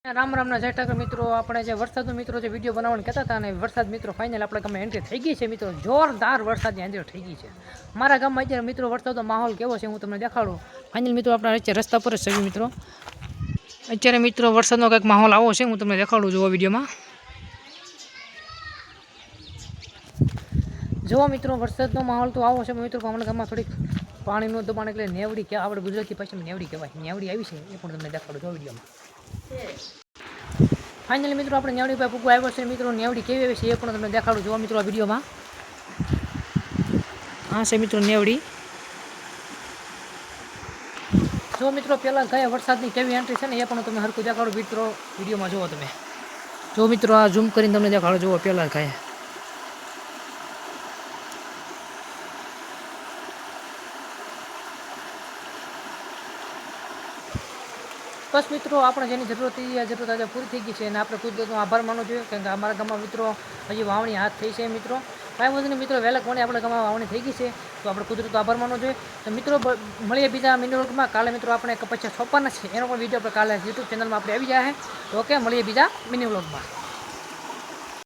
રામ રામના જય ઠાકર મિત્રો, આપણે જે વરસાદનો મિત્રો જે વિડીયો બનાવવાનું કહેતા હતા અને વરસાદ મિત્રો ફાઇનલ આપણે ગામમાં એન્ટ્રી થઈ ગઈ છે મિત્રો. જોરદાર વરસાદની એન્ટ્રી થઈ ગઈ છે મારા ગામમાં. અત્યારે મિત્રો વરસાદનો માહોલ કેવો છે હું તમને દેખાડું. ફાઇનલ મિત્રો આપણે અત્યારે રસ્તા પર જ છે મિત્રો. અત્યારે મિત્રો વરસાદનો કંઈક માહોલ આવો છે, હું તમને દેખાડું જુઓ વિડીયોમાં. જુઓ મિત્રો વરસાદનો માહોલ તો આવો છે મિત્રો. અમારા ગામમાં થોડીક પાણીનું દબાણ એટલે નેવડી કે આપણે ગુજરાતી ભાષામાં નેવડી કહેવાય. નેવડી આવી છે એ પણ તમને દેખાડું જો વિડીયોમાં. ફાઇનલી મિત્રો આપણે નેવડી પાસે પૂગવા આવ્યો છે મિત્રો. નેવડી કેવી આવી છે એ પણ તમને દેખાડું જોવા મિત્રો આ વિડીયોમાં. હા છે મિત્રો નેવડી. જો મિત્રો પહેલાં ગયા વરસાદની કેવી એન્ટ્રી છે ને એ પણ તમે હરખું દેખાડું મિત્રો વિડીયોમાં જુઓ તમે. જો મિત્રો આ ઝૂમ કરીને તમને દેખાડો જુઓ પહેલાં ગયા. બસ મિત્રો આપણે જેની જરૂરત આજે પૂરી થઈ ગઈ છે અને આપણે કુદરતનો આભાર માનવો જોઈએ. કારણ કે અમારા ગામમાં મિત્રો હજી વાવણી હાથ થઈ છે મિત્રો. કાંઈ વધુ નહીં મિત્રો, વહેલા કોને આપણા ગામમાં વાવણી થઈ ગઈ છે તો આપણે કુદરતનો આભાર માનવો જોઈએ. તો મિત્રો મળીએ બીજા મિની વ્લોગમાં. કાલે મિત્રો આપણે કપચિયા છોપવાના છે એનો પણ વિડીયો આપણે કાલે યુટ્યુબ ચેનલમાં આપણે આવી જાય છે. તો ઓકે, મળીએ બીજા મિની વ્લોગમાં.